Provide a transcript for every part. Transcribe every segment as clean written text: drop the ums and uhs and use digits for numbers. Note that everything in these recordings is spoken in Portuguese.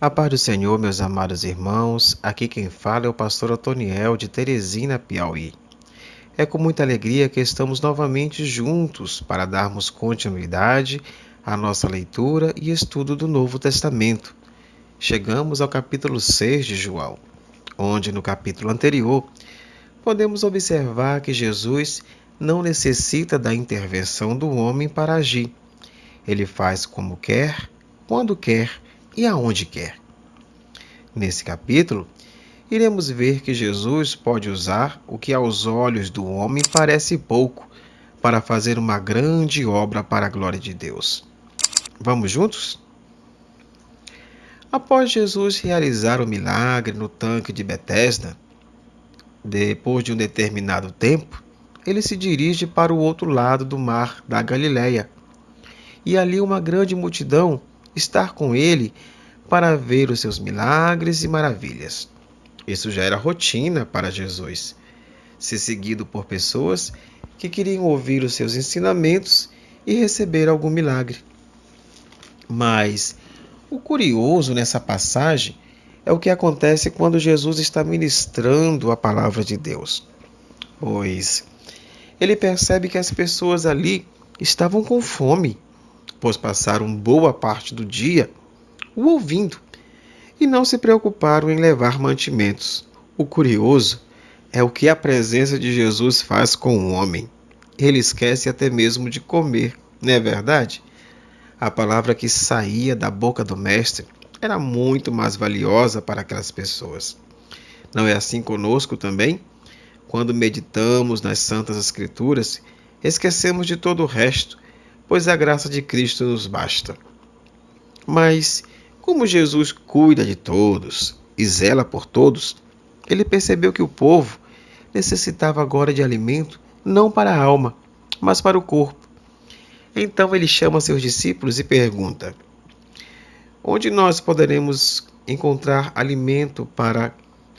A paz do Senhor, meus amados irmãos, aqui quem fala é o pastor Otoniel de Teresina, Piauí. É com muita alegria que estamos novamente juntos para darmos continuidade à nossa leitura e estudo do Novo Testamento. Chegamos ao capítulo 6 de João, onde no capítulo anterior podemos observar que Jesus não necessita da intervenção do homem para agir. Ele faz como quer, quando quer e aonde quer. Nesse capítulo, iremos ver que Jesus pode usar o que aos olhos do homem parece pouco para fazer uma grande obra para a glória de Deus. Vamos juntos? Após Jesus realizar o milagre no tanque de Betesda, depois de um determinado tempo, ele se dirige para o outro lado do mar da Galileia. E ali uma grande multidão está com ele para ver os seus milagres e maravilhas. Isso já era rotina para Jesus, ser seguido por pessoas que queriam ouvir os seus ensinamentos e receber algum milagre. Mas o curioso nessa passagem é o que acontece quando Jesus está ministrando a palavra de Deus, pois ele percebe que as pessoas ali estavam com fome, pois passaram boa parte do dia o ouvindo e não se preocuparam em levar mantimentos. O curioso é o que a presença de Jesus faz com o homem. Ele esquece até mesmo de comer, não é verdade? A palavra que saía da boca do Mestre era muito mais valiosa para aquelas pessoas. Não é assim conosco também? Quando meditamos nas Santas Escrituras, esquecemos de todo o resto, pois a graça de Cristo nos basta. Mas, como Jesus cuida de todos e zela por todos, ele percebeu que o povo necessitava agora de alimento não para a alma, mas para o corpo. Então ele chama seus discípulos e pergunta: onde nós poderemos encontrar alimento para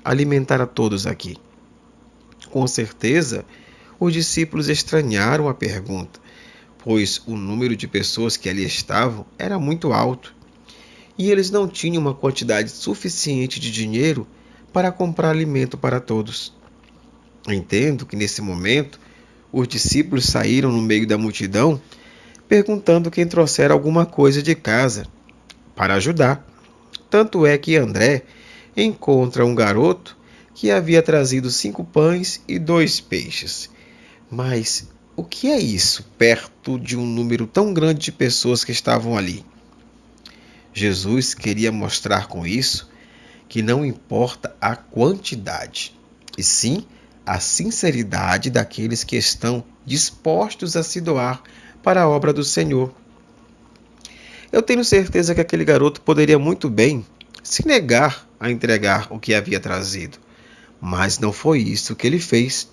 alimentar a todos aqui? Com certeza, os discípulos estranharam a pergunta, pois o número de pessoas que ali estavam era muito alto e eles não tinham uma quantidade suficiente de dinheiro para comprar alimento para todos. Entendo que nesse momento os discípulos saíram no meio da multidão perguntando quem trouxera alguma coisa de casa para ajudar. Tanto é que André encontra um garoto que havia trazido 5 pães e 2 peixes. Mas o que é isso perto de um número tão grande de pessoas que estavam ali? Jesus queria mostrar com isso que não importa a quantidade, e sim a sinceridade daqueles que estão dispostos a se doar para a obra do Senhor. Eu tenho certeza que aquele garoto poderia muito bem se negar a entregar o que havia trazido, mas não foi isso que ele fez.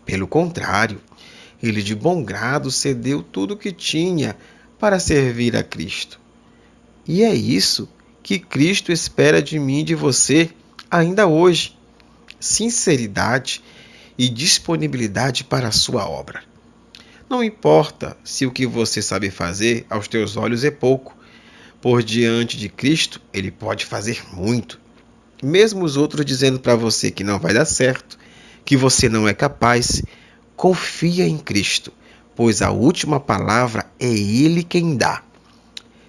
Pelo contrário, ele de bom grado cedeu tudo o que tinha para servir a Cristo. E é isso que Cristo espera de mim e de você ainda hoje: sinceridade e disponibilidade para a sua obra. Não importa se o que você sabe fazer aos teus olhos é pouco, por diante de Cristo ele pode fazer muito. Mesmo os outros dizendo para você que não vai dar certo, que você não é capaz, confia em Cristo, pois a última palavra é Ele quem dá.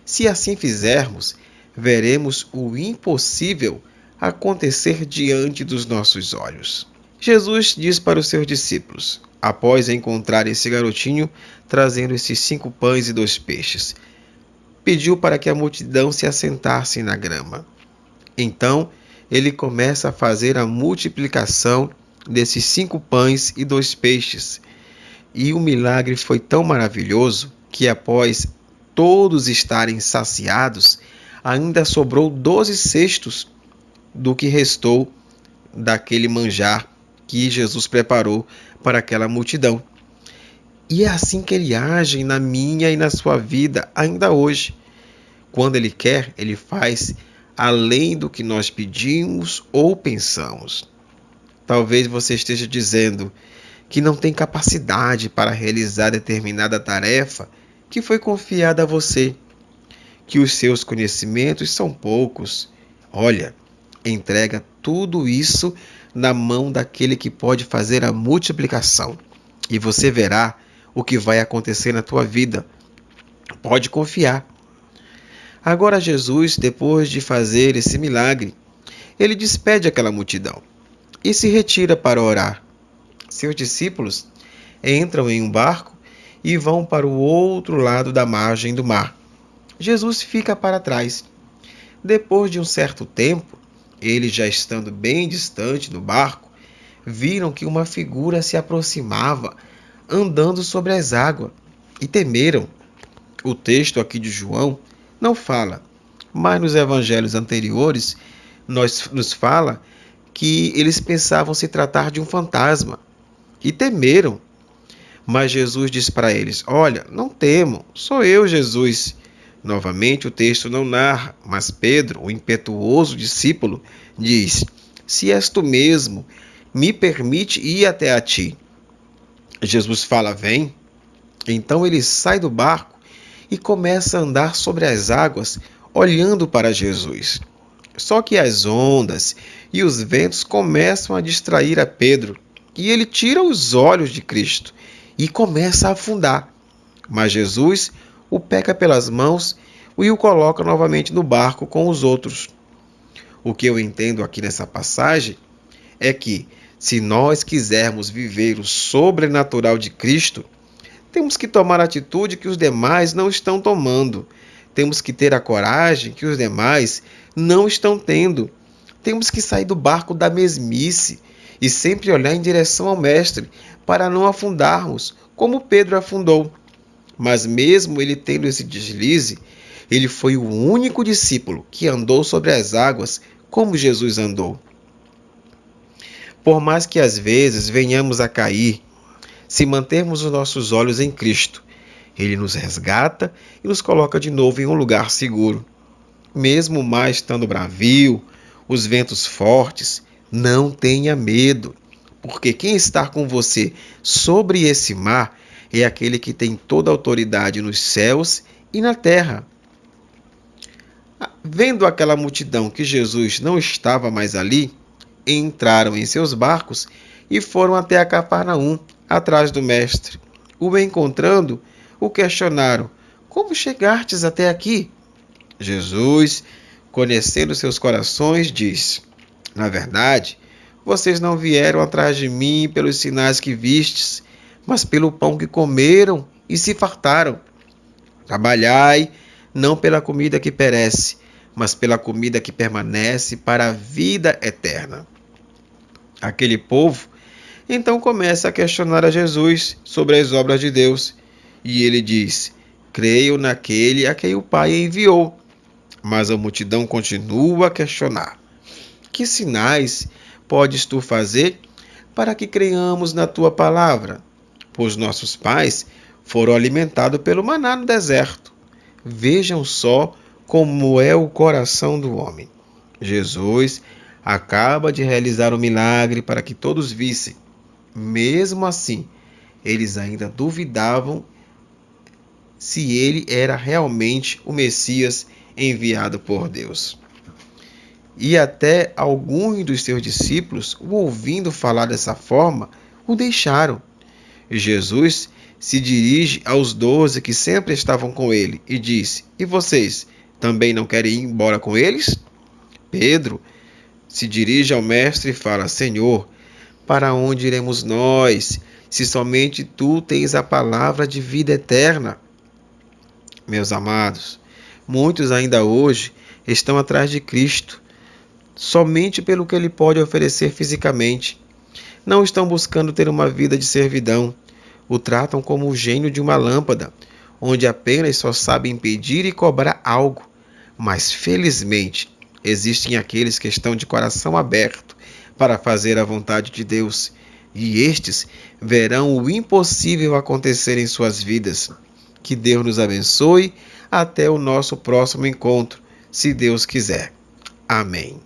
Se assim fizermos, veremos o impossível acontecer diante dos nossos olhos. Jesus diz para os seus discípulos, após encontrar esse garotinho trazendo esses 5 pães e 2 peixes, pediu para que a multidão se assentasse na grama. Então, ele começa a fazer a multiplicação desses 5 pães e 2 peixes. E o milagre foi tão maravilhoso que, após todos estarem saciados, ainda sobrou 12 cestos do que restou daquele manjar que Jesus preparou para aquela multidão. E é assim que ele age na minha e na sua vida ainda hoje. Quando ele quer, ele faz além do que nós pedimos ou pensamos. Talvez você esteja dizendo que não tem capacidade para realizar determinada tarefa que foi confiada a você, que os seus conhecimentos são poucos, Olha, entrega tudo isso na mão daquele que pode fazer a multiplicação e você verá o que vai acontecer na tua vida. Pode confiar. Agora Jesus, depois de fazer esse milagre, ele despede aquela multidão e se retira para orar. Seus discípulos entram em um barco e vão para o outro lado da margem do mar. Jesus fica para trás. Depois de um certo tempo, eles já estando bem distante do barco, viram que uma figura se aproximava, andando sobre as águas, e temeram. O texto aqui de João não fala, mas nos evangelhos anteriores nos fala que eles pensavam se tratar de um fantasma e temeram. Mas Jesus diz para eles: Olha, não temam, sou eu, Jesus. Novamente o texto não narra, mas Pedro, o impetuoso discípulo, diz: Se és tu mesmo, me permite ir até a ti. Jesus fala: Vem. Então ele sai do barco e começa a andar sobre as águas, olhando para Jesus. Só que as ondas e os ventos começam a distrair a Pedro, e ele tira os olhos de Cristo e começa a afundar. Mas Jesus o pega pelas mãos e o coloca novamente no barco com os outros. O que eu entendo aqui nessa passagem é que, se nós quisermos viver o sobrenatural de Cristo, temos que tomar a atitude que os demais não estão tomando. Temos que ter a coragem que os demais não estão tendo. Temos que sair do barco da mesmice e sempre olhar em direção ao Mestre para não afundarmos, como Pedro afundou. Mas mesmo ele tendo esse deslize, ele foi o único discípulo que andou sobre as águas como Jesus andou. Por mais que às vezes venhamos a cair, se mantermos os nossos olhos em Cristo, Ele nos resgata e nos coloca de novo em um lugar seguro. Mesmo o mar estando bravio, os ventos fortes, não tenha medo, porque quem está com você sobre esse mar é aquele que tem toda a autoridade nos céus e na terra. Vendo aquela multidão que Jesus não estava mais ali, entraram em seus barcos e foram até a Cafarnaum, atrás do mestre. O encontrando, o questionaram: Como chegastes até aqui? Jesus, conhecendo seus corações, disse: Na verdade, vocês não vieram atrás de mim pelos sinais que vistes, mas pelo pão que comeram e se fartaram. Trabalhai, não pela comida que perece, mas pela comida que permanece para a vida eterna. Aquele povo então começa a questionar a Jesus sobre as obras de Deus. E ele diz: Creio naquele a quem o Pai enviou. Mas a multidão continua a questionar: Que sinais podes tu fazer para que creiamos na tua palavra? Pois nossos pais foram alimentados pelo maná no deserto. Vejam só como é o coração do homem. Jesus acaba de realizar um milagre para que todos vissem. Mesmo assim, eles ainda duvidavam se ele era realmente o Messias enviado por Deus. E até alguns dos seus discípulos, o ouvindo falar dessa forma, o deixaram. Jesus se dirige aos 12 que sempre estavam com ele e diz: E vocês também não querem ir embora com eles? Pedro se dirige ao mestre e fala: Senhor, para onde iremos nós, se somente tu tens a palavra de vida eterna? Meus amados, muitos ainda hoje estão atrás de Cristo, somente pelo que ele pode oferecer fisicamente. Não estão buscando ter uma vida de servidão. O tratam como o gênio de uma lâmpada, onde apenas só sabem pedir e cobrar algo. Mas, felizmente, existem aqueles que estão de coração aberto para fazer a vontade de Deus, e estes verão o impossível acontecer em suas vidas. Que Deus nos abençoe. Até o nosso próximo encontro, se Deus quiser. Amém.